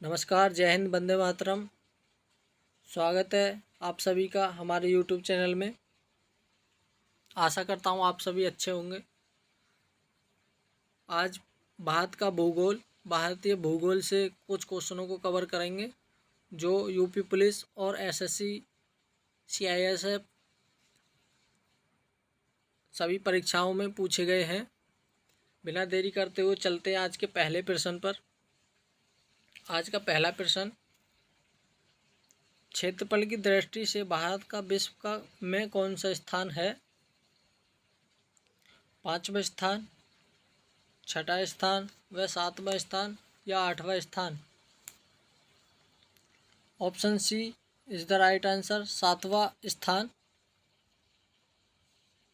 नमस्कार, जय हिंद, वंदे मातरम। स्वागत है आप सभी का हमारे यूट्यूब चैनल में। आशा करता हूँ आप सभी अच्छे होंगे। आज भारतीय भूगोल से कुछ क्वेश्चनों को कवर करेंगे जो यूपी पुलिस और एसएससी, सीआईएसएफ सभी परीक्षाओं में पूछे गए हैं। बिना देरी करते हुए चलते हैं आज के पहले प्रश्न पर। आज का पहला प्रश्न, क्षेत्रफल की दृष्टि से भारत का विश्व में कौन सा स्थान है? 5वां स्थान, 6वां स्थान व 7वां स्थान या 8वां स्थान? Option C is the right answer, 7वां स्थान।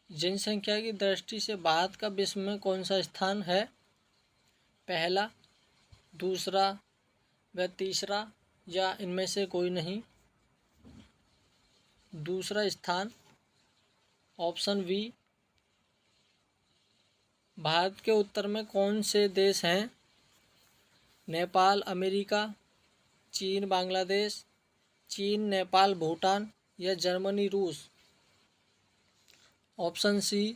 जनसंख्या की दृष्टि से भारत का विश्व में कौन सा स्थान है? पहला, दूसरा व तीसरा या इनमें से कोई नहीं? दूसरा स्थान, ऑप्शन बी। भारत के उत्तर में कौन से देश हैं? नेपाल, अमेरिका, चीन, बांग्लादेश, चीन, नेपाल, भूटान या जर्मनी, रूस? ऑप्शन सी,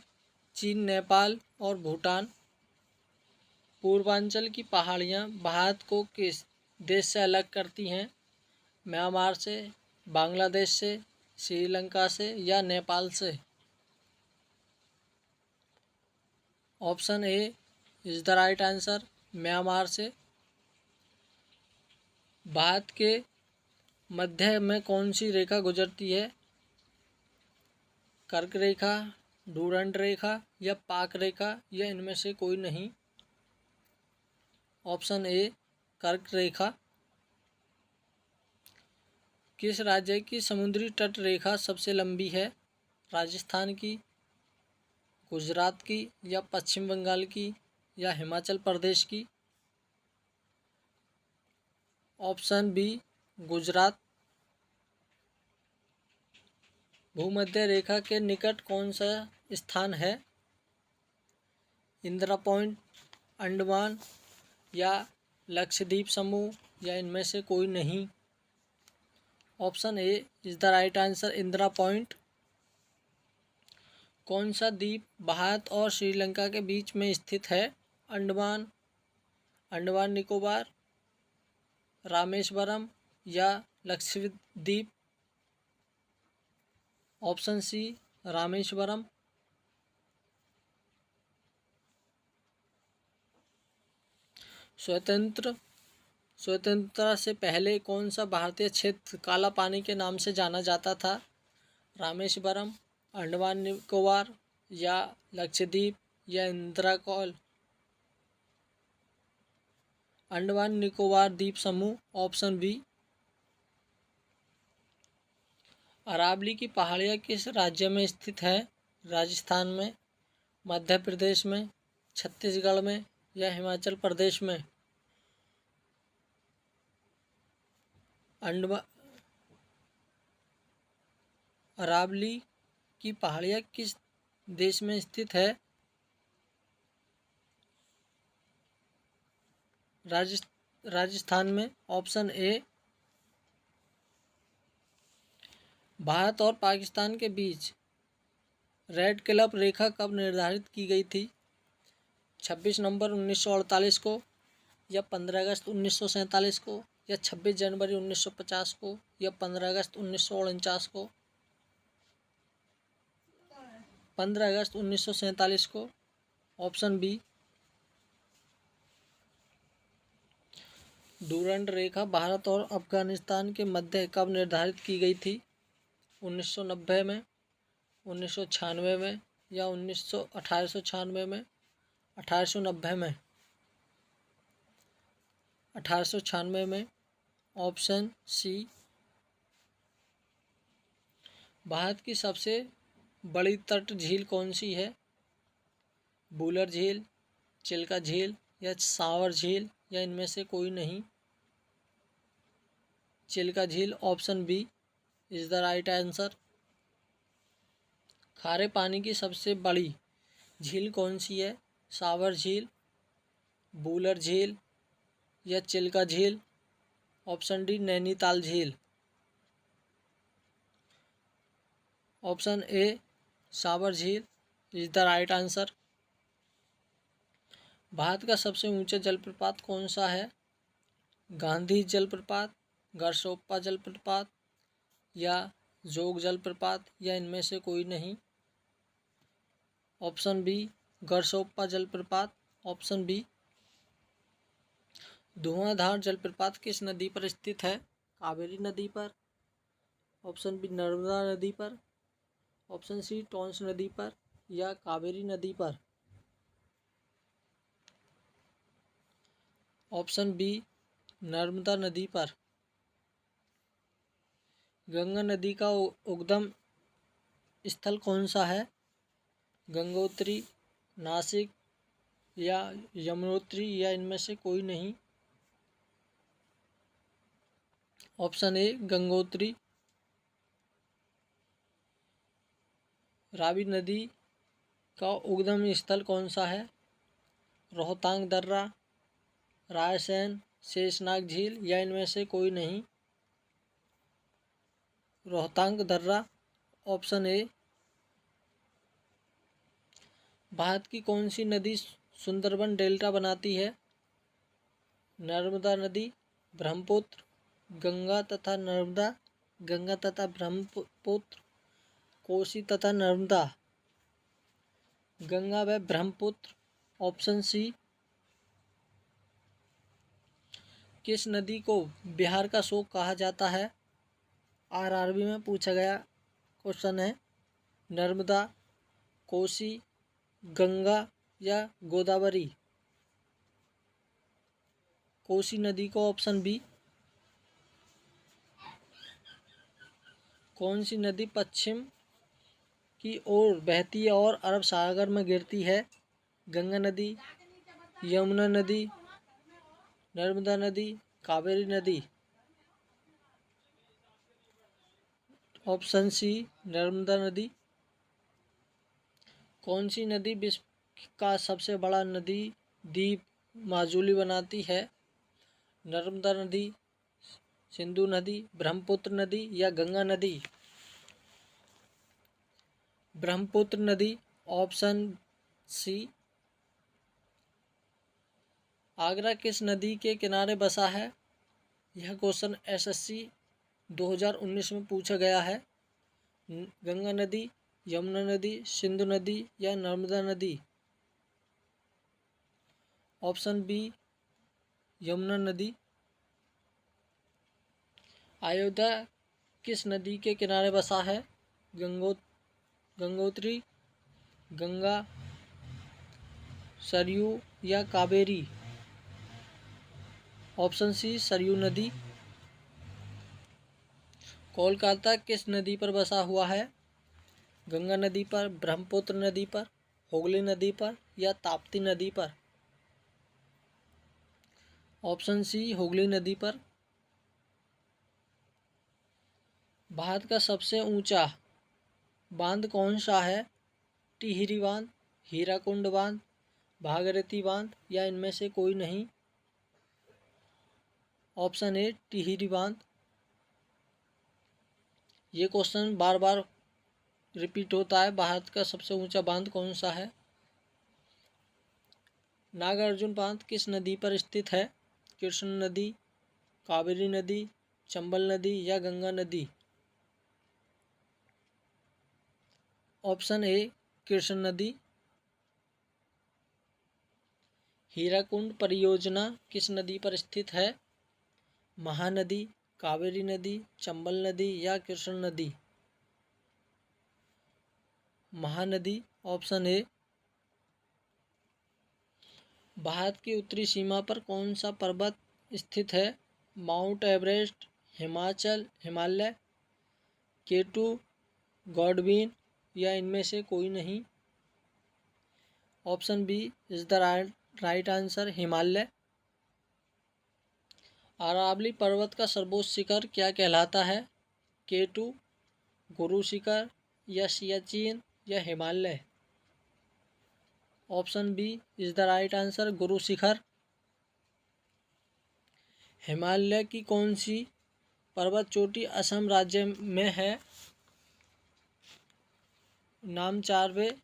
चीन, नेपाल और भूटान। पूर्वांचल की पहाड़ियाँ भारत को किस देश से अलग करती हैं? म्यांमार से, बांग्लादेश से, श्रीलंका से या नेपाल से? Option A is the right answer, Myanmar से। भारत के मध्य में कौन सी रेखा गुजरती है? कर्क रेखा, डूरंड रेखा या पाक रेखा या इनमें से कोई नहीं? ऑप्शन ए, कर्क रेखा। किस राज्य की समुद्री तट रेखा सबसे लंबी है? राजस्थान की, गुजरात की या पश्चिम बंगाल की या हिमाचल प्रदेश की? Option B, Gujarat. भूमध्य रेखा के निकट कौन सा स्थान है? इंदिरा पॉइंट, अंडमान या लक्षद्वीप समूह या इनमें से कोई नहीं? Option A is the right answer, Indira point. कौन सा द्वीप भारत और श्रीलंका के बीच में स्थित है? अंडमान, अंडमान निकोबार, रामेश्वरम या लक्षद्वीप? Option C, Rameswaram. स्वतंत्रता से पहले कौन सा भारतीय क्षेत्र काला पानी के नाम से जाना जाता था? रामेश्वरम, अंडमान निकोबार या लक्षद्वीप या इंदिरा कॉल? अंडमान निकोबार द्वीप समूह, ऑप्शन बी। अरावली की पहाड़ियाँ किस राज्य में स्थित है? राजस्थान में, मध्य प्रदेश में, छत्तीसगढ़ में या हिमाचल प्रदेश में? अरावली की पहाड़ियाँ किस देश में स्थित है? राजस्थान में, ऑप्शन ए। भारत और पाकिस्तान के बीच रेड क्लिफ रेखा कब निर्धारित की गई थी? 26 नवंबर 1948 को या 15 अगस्त 1947 को या 26 जनवरी 1950 को या 15 अगस्त 1949 को? 15 अगस्त 1947 को, ऑप्शन बी। डूरंड रेखा भारत और अफगानिस्तान के मध्य कब निर्धारित की गई थी? 1990 में, 1996 में या 1896 में? 1890 में, 1896 में, ऑप्शन सी। भारत की सबसे बड़ी तट झील कौन सी है? वुलर झील, चिल्का झील या सांवर झील या इनमें से कोई नहीं? चिल्का झील, option B is the right answer. खारे पानी की सबसे बड़ी झील कौन सी है? सांवर झील, वुलर झील या चिल्का झील? ऑप्शन डी नैनीताल झील। ऑप्शन ए साबर झील is the right answer. Bharat का सबसे ऊंचा जलप्रपात कौन सा है? गांधी जलप्रपात, गरसोप्पा जलप्रपात या जोग जलप्रपात या इनमें से कोई नहीं। ऑप्शन बी गरसोप्पा जलप्रपात। Option B. धुआंधार जलप्रपात किस नदी पर स्थित है? कावेरी नदी पर। ऑप्शन बी नर्मदा नदी पर। ऑप्शन सी टॉन्स नदी पर या कावेरी नदी पर। ऑप्शन बी नर्मदा नदी पर। गंगा नदी का उद्गम स्थल कौन सा है? गंगोत्री, नासिक या यमुनोत्री या इनमें से कोई नहीं। Option A Gangotri. रावी नदी का उद्गम स्थल कौन सा है? रोहतांग दर्रा, रायसेन, शेषनाग झील या इनमें से कोई नहीं। रोहतांग दर्रा। Option A. भारत की कौन सी नदी सुंदरबन डेल्टा बनाती है? नर्मदा नदी, ब्रह्मपुत्र, गंगा तथा नर्मदा, गंगा तथा ब्रह्मपुत्र, कोसी तथा नर्मदा, गंगा व ब्रह्मपुत्र। Option C. किस नदी को बिहार का शोक कहा जाता है? आरआरबी में पूछा गया क्वेश्चन है। नर्मदा, कोसी, गंगा या गोदावरी। कोसी नदी को ऑप्शन बी। कौन सी नदी पश्चिम की ओर बहती है और अरब सागर में गिरती है? गंगा नदी, यमुना नदी, नर्मदा नदी, कावेरी नदी। ऑप्शन सी नर्मदा नदी। कौन सी नदी विश्व का सबसे बड़ा नदी द्वीप माजुली बनाती है? नर्मदा नदी, सिंधु नदी, ब्रह्मपुत्र नदी या गंगा नदी। ब्रह्मपुत्र नदी। Option C. आगरा किस नदी के किनारे बसा है? यह क्वेश्चन एसएससी 2019 में पूछा गया है। गंगा नदी, यमुना नदी, सिंधु नदी या नर्मदा नदी। ऑप्शन बी यमुना नदी। अयोध्या किस नदी के किनारे बसा है? गंगोत्री, गंगा, सरयू या कावेरी। ऑप्शन सी सरयू नदी। कोलकाता किस नदी पर बसा हुआ है? गंगा नदी पर, ब्रह्मपुत्र नदी पर, हुगली नदी पर या ताप्ती नदी पर। ऑप्शन सी हुगली नदी पर। भारत का सबसे ऊंचा बांध कौन सा है? टिहरी बांध, हीराकुंड बांध, भागीरथी बांध या इनमें से कोई नहीं। ऑप्शन ए टिहरी बांध। ये क्वेश्चन बार बार रिपीट होता है। भारत का सबसे ऊंचा बांध कौन सा है? नागार्जुन बांध किस नदी पर स्थित है? कृष्ण नदी, कावेरी नदी, चंबल नदी या गंगा नदी। ऑप्शन ए कृष्ण नदी। हीराकुंड परियोजना किस नदी पर स्थित है? महानदी, कावेरी नदी, चंबल नदी या कृष्ण नदी। महानदी। Option A. भारत की उत्तरी सीमा पर कौन सा पर्वत स्थित है? Mount Everest, Himalaya, K two, Godwin या इनमें से कोई नहीं। Option B is the right answer Himalaya. Aravalli पर्वत का सर्वोच्च शिखर क्या कहलाता है? केटू, गुरु शिखर या सियाचिन या Himalaya. Option B is the right answer Guru Shikhar. Himalaya की कौन सी पर्वत चोटी असम राज्य में है? नामचारवे,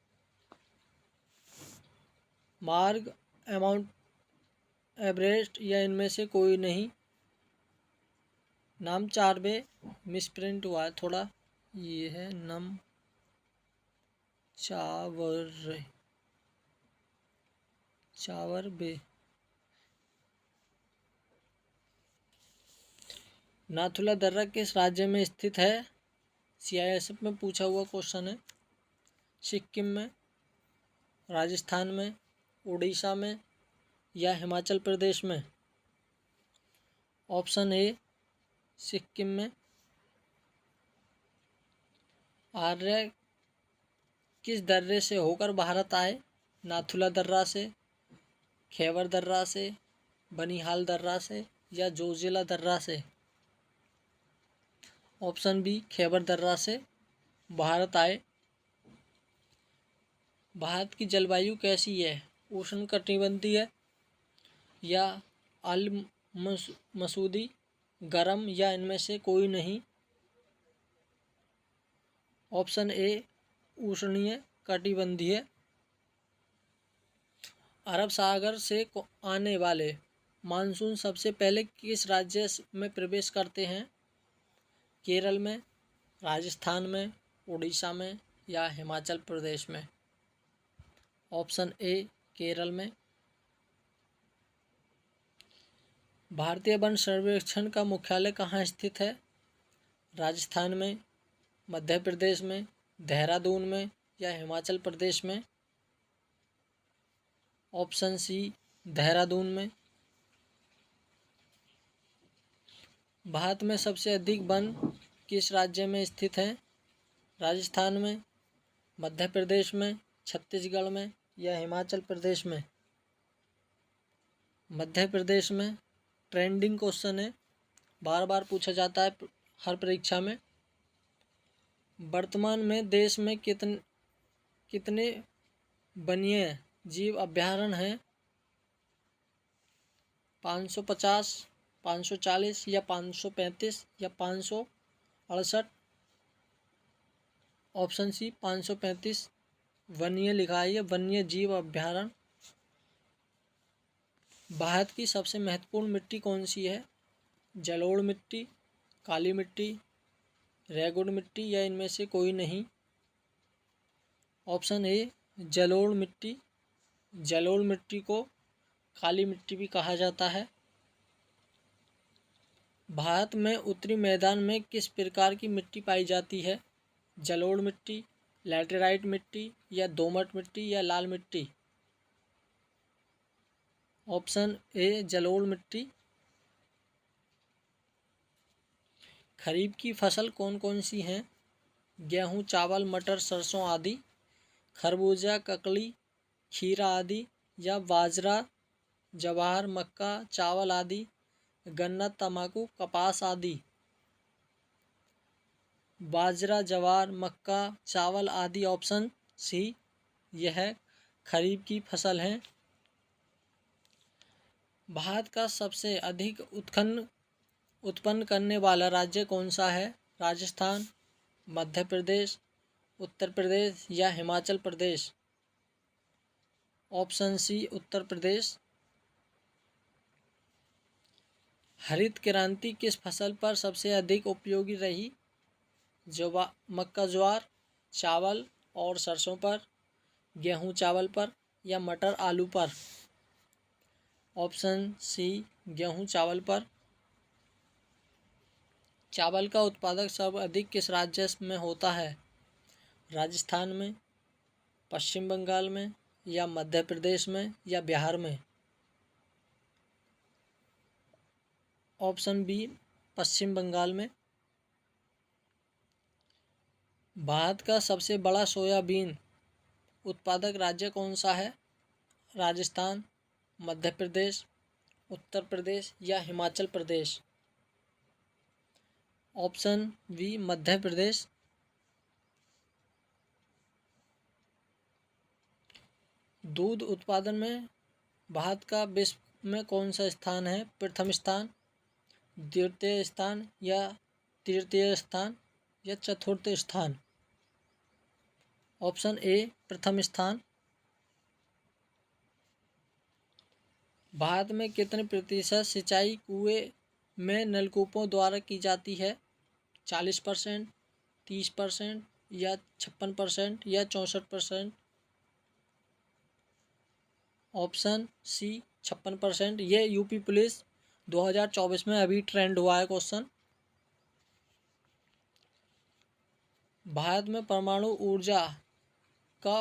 मार्ग, माउंट एवरेस्ट या इनमें से कोई नहीं? नामचारवे मिसप्रिंट हुआ है थोड़ा, ये है नम चावर चावरबे। नाथुला दर्रा किस राज्य में स्थित है? CISF में पूछा हुआ क्वेश्चन है। सिक्किम में, राजस्थान में, उड़ीसा में या हिमाचल प्रदेश में? ऑप्शन ए सिक्किम में। आर्य किस दर्रे से होकर भारत आए? नाथुला दर्रा से, खैबर दर्रा से, बनिहाल दर्रा से या जोजिला दर्रा से? ऑप्शन बी खैबर दर्रा से भारत आए। भारत की जलवायु कैसी है? उष्णकटिबंधीय या अल मसूदी, गर्म या इनमें से कोई नहीं? ऑप्शन ए उष्णीय कटिबंधीय। अरब सागर से आने वाले मानसून सबसे पहले किस राज्य में प्रवेश करते हैं? केरल में, राजस्थान में, उड़ीसा में या हिमाचल प्रदेश में? ऑप्शन ए केरल में। भारतीय वन सर्वेक्षण का मुख्यालय कहाँ स्थित है? राजस्थान में, मध्य प्रदेश में, देहरादून में या हिमाचल प्रदेश में? ऑप्शन सी देहरादून में। भारत में सबसे अधिक वन किस राज्य में स्थित हैं? राजस्थान में, मध्य प्रदेश में, छत्तीसगढ़ में या हिमाचल प्रदेश में? मध्य प्रदेश में। ट्रेंडिंग क्वेश्चन है, बार बार पूछा जाता है हर परीक्षा में। वर्तमान में देश में कितने वन्य जीव अभयारण्य हैं? 550, 540 या 535 या 568? ऑप्शन सी 535 वन्य लिखा है, वन्य जीव अभयारण्य। भारत की सबसे महत्वपूर्ण मिट्टी कौन सी है? जलोढ़ मिट्टी, काली मिट्टी, रेगुड़ मिट्टी या इनमें से कोई नहीं? ऑप्शन ए जलोढ़ मिट्टी। जलोढ़ मिट्टी को काली मिट्टी भी कहा जाता है। भारत में उत्तरी मैदान में किस प्रकार की मिट्टी पाई जाती है? जलोढ़ मिट्टी, लैटेराइट मिट्टी या दोमट मिट्टी या लाल मिट्टी? ऑप्शन ए जलोढ़ मिट्टी। खरीफ की फसल कौन कौन सी हैं? गेहूँ, चावल, मटर, सरसों आदि। खरबूजा, ककड़ी, खीरा आदि या बाजरा, ज्वार, मक्का, चावल आदि। गन्ना, तंबाकू, कपास आदि। बाजरा, ज्वार, मक्का, चावल आदि। ऑप्शन सी यह खरीफ की फसल है। भारत का सबसे अधिक उत्पन्न करने वाला राज्य कौन सा है? राजस्थान, मध्य प्रदेश, उत्तर प्रदेश या हिमाचल प्रदेश? Option C Uttar Pradesh. हरित क्रांति किस फसल पर सबसे अधिक उपयोगी रही? मक्का, ज्वार, चावल और सरसों पर, गेहूं, चावल पर या मटर, आलू पर? ऑप्शन सी गेहूं, चावल पर। चावल का उत्पादन सर्वाधिक किस राज्य में होता है? राजस्थान में, पश्चिम बंगाल में या मध्य प्रदेश में या बिहार में? ऑप्शन बी पश्चिम बंगाल में। भारत का सबसे बड़ा सोयाबीन उत्पादक राज्य कौन सा है? राजस्थान, मध्य प्रदेश, उत्तर प्रदेश या हिमाचल प्रदेश? Option B Madhya Pradesh. दूध उत्पादन में भारत का विश्व में कौन सा स्थान है? प्रथम स्थान, द्वितीय स्थान या तृतीय स्थान या चतुर्थ स्थान? ऑप्शन ए प्रथम स्थान। भारत में कितने प्रतिशत सिंचाई कुएं में नलकूपों द्वारा की जाती है? 40%, 30% या 56% या 64%? Option C 56%। ये यूपी पुलिस 2024 में अभी ट्रेंड हुआ है क्वेश्चन। भारत में परमाणु ऊर्जा का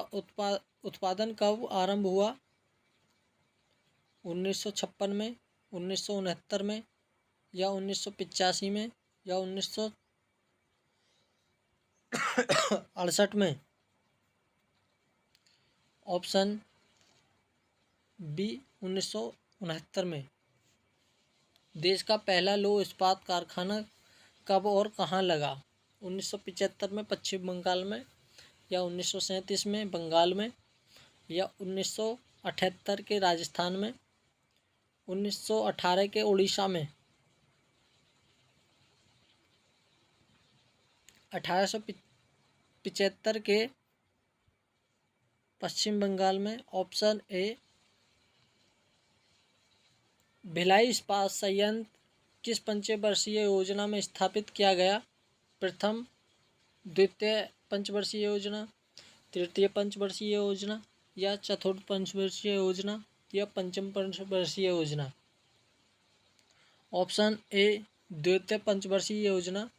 उत्पादन कब आरंभ हुआ? 1956 में, 1969 में या 1985 में या 1968 में? ऑप्शन बी 1969 में। देश का पहला लौह इस्पात कारखाना कब और कहाँ लगा? 1975 में पश्चिम बंगाल में या 1937 में बंगाल में या 1978 के राजस्थान में, 1918 के उड़ीसा में, 1875 के पश्चिम बंगाल में? ऑप्शन ए भिलाई इस्पात संयंत्र किस पंचवर्षीय योजना में स्थापित किया गया? प्रथम, द्वितीय पंचवर्षीय योजना, तृतीय पंचवर्षीय योजना या चतुर्थ पंचवर्षीय योजना या पंचम पंचवर्षीय योजना? ऑप्शन ए द्वितीय पंचवर्षीय योजना।